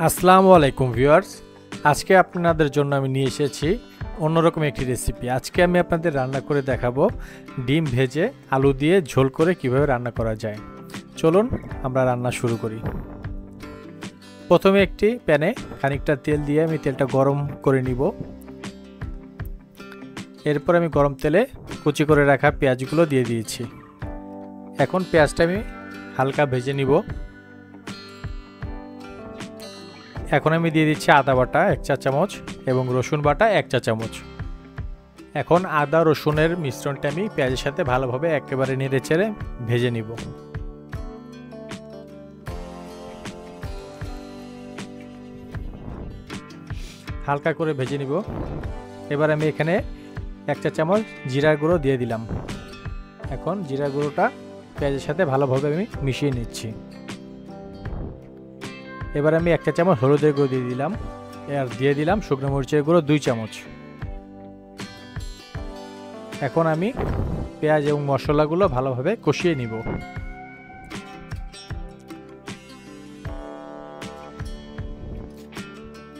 আসসালামু আলাইকুম ভিউয়ার্স, আজকে আপনাদের জন্য আমি নিয়ে এসেছি অন্যরকম একটি রেসিপি। আজকে আমি আপনাদের রান্না করে দেখাবো ডিম ভেজে আলু দিয়ে ঝোল করে কিভাবে রান্না করা যায়। চলুন আমরা রান্না শুরু করি। প্রথমে একটি প্যানে খানিকটা তেল দিয়ে আমি তেলটা গরম করে নিব। এরপর আমি গরম তেলে কুচি করে রাখা পেঁয়াজগুলো দিয়ে দিয়েছি। এখন পেঁয়াজটা আমি হালকা ভেজে নিব। এখন আমি দিয়ে দিচ্ছি আদা বাটা 1 চা চামচ এবং রসুন বাটা 1 চা চামচ। এখন আদা রসুনের মিশ্রণটা আমি পেঁয়াজের সাথে ভালোভাবে একেবারে নেড়েচেড়ে ভেজে নিব। হালকা করে ভেজে নিব। এবার আমি এখানে 1 চা চামচ জিরার গুঁড়ো দিয়ে দিলাম। এখন জিরার গুঁড়োটা পেঁয়াজের সাথে ভালোভাবে আমি মিশিয়ে নিচ্ছি। এবার আমি 1 চা চামচ হলুদের গুঁড়ো দিয়ে দিলাম, আর দিয়ে দিলাম শুকনো মরিচের গুঁড়ো 2 চামচ। এখন আমি পেঁয়াজ এবং মশলাগুলো ভালোভাবে কষিয়ে নিব।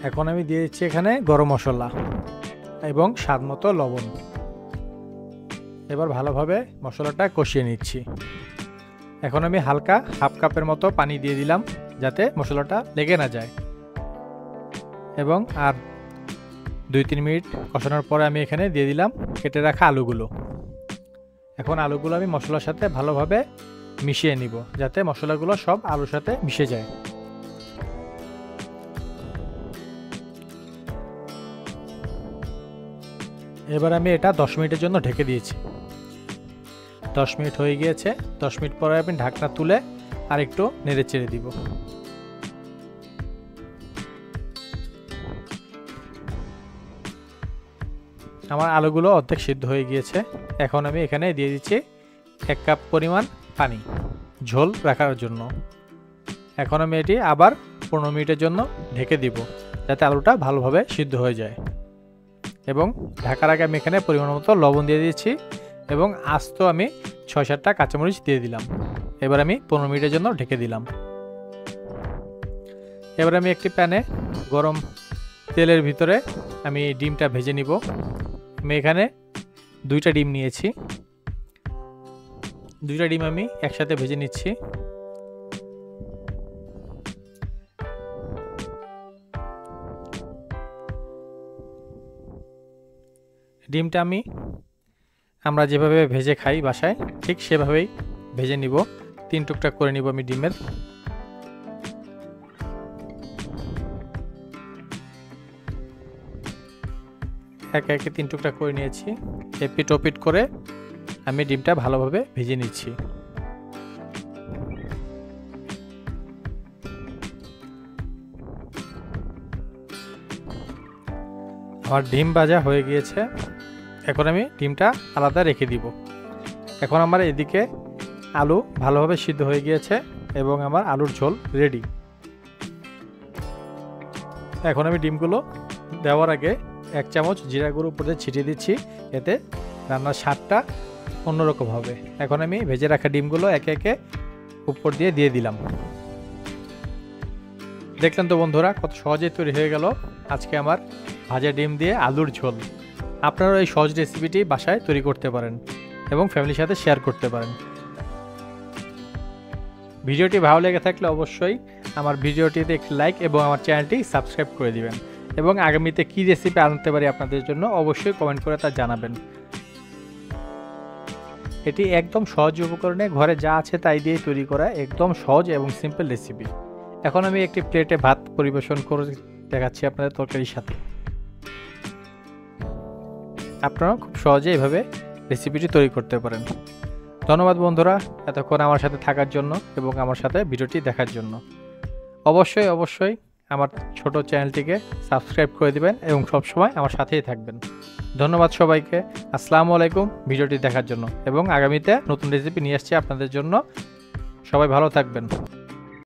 এখন আমি দিয়ে দিচ্ছি এখানে গরম মশলা এবং স্বাদমতো লবণ। এবার ভালোভাবে মশলাটা কষিয়ে নিচ্ছি। এখন আমি হালকা হাফ কাপের মতো পানি দিয়ে দিলাম যাতে মশলাটা লেগে না যায়, এবং আর 2-3 মিনিট কষানোর পরে আমি এখানে দিয়ে দিলাম কেটে রাখা আলুগুলো। এখন আলুগুলো আমি মশলার সাথে ভালোভাবে মিশিয়ে নিব যাতে মশলাগুলো সব আলুর সাথে মিশে যায়। এবার আমি এটা 10 মিনিটের জন্য ঢেকে দিয়েছি। 10 মিনিট হয়ে গিয়েছে। 10 মিনিট পরে আমি ঢাকনা তুলে আর একটু নেড়ে চেড়ে দিব। আমার আলুগুলো অর্ধেক সিদ্ধ হয়ে গিয়েছে। এখন আমি এখানে দিয়ে দিচ্ছি 1 কাপ পরিমাণ পানি ঝোল রাখার জন্য। এখন আমি এটি আবার 15 মিনিটের জন্য ঢেকে দিব যাতে আলুটা ভালোভাবে সিদ্ধ হয়ে যায়। এবং ঢাকার আগে আমি এখানে পরিমাণ মতো লবণ দিয়ে দিয়েছি এবং আস্ত আমি 6-7টা কাঁচামরিচ দিয়ে দিলাম। এবার আমি 15 মিনিটের জন্য ঢেকে দিলাম। এবার আমি একটি প্যানে গরম তেলের ভিতরে আমি ডিমটা ভেজে নিব। আমি এখানে 2টা ডিম নিয়েছি। 2টা ডিম আমি একসাথে ভেজে নিচ্ছি। ডিমটা আমরা যেভাবে ভেজে খাই বাসায় ঠিক সেভাবেই ভেজে নিব। 3 টুকরা করে নিব আমি ডিমের। একে একে 3 টুকরা করে নিয়েছি। এপিট ওপিট করে আমি ডিমটা ভালোভাবে ভেজে নিচ্ছি। আমার ডিম ভাজা হয়ে গিয়েছে। এখন আমি ডিমটা আলাদা রেখে দিব। এখন আমার এদিকে আলু ভালোভাবে সিদ্ধ হয়ে গিয়েছে এবং আমার আলুর ঝোল রেডি। এখন আমি ডিমগুলো দেওয়ার আগে 1 চামচ জিরা গুঁড়ো উপরে ছিটিয়ে দিচ্ছি, এতে রান্নার স্বাদটা অন্যরকম হবে। এখন আমি ভেজে রাখা ডিমগুলো একে একে উপর দিয়ে দিলাম। দেখলেন তো বন্ধুরা, কত সহজেই তৈরি হয়ে গেল আজকে আমার ভাজা ডিম দিয়ে আলুর ঝোল। আপনারা এই সহজ রেসিপিটি বাসায় তৈরি করতে পারেন এবং ফ্যামিলির সাথে শেয়ার করতে পারেন। ভিডিওটি ভালো লেগে থাকলে অবশ্যই আমার ভিডিওটিতে একটি লাইক এবং আমার চ্যানেলটি সাবস্ক্রাইব করে দিবেন, এবং আগামীতে কী রেসিপি আনতে পারি আপনাদের জন্য অবশ্যই কমেন্ট করে তা জানাবেন। এটি একদম সহজ উপকরণে ঘরে যা আছে তাই দিয়ে তৈরি করা একদম সহজ এবং সিম্পল রেসিপি। এখন আমি একটি প্লেটে ভাত পরিবেশন করে দেখাচ্ছি আপনাদের তরকারির সাথে। আপনারা খুব সহজে এইভাবে রেসিপিটি তৈরি করতে পারেন। ধন্যবাদ বন্ধুরা এতক্ষণ আমার সাথে থাকার জন্য এবং আমার সাথে ভিডিওটি দেখার জন্য। অবশ্যই আমার ছোট চ্যানেলটিকে সাবস্ক্রাইব করে দিবেন এবং সবসময় আমার সাথেই থাকবেন। ধন্যবাদ সবাইকে। আসসালামু আলাইকুম ভিডিওটি দেখার জন্য, এবং আগামীতে নতুন রেসিপি নিয়ে আসছি আপনাদের জন্য। সবাই ভালো থাকবেন।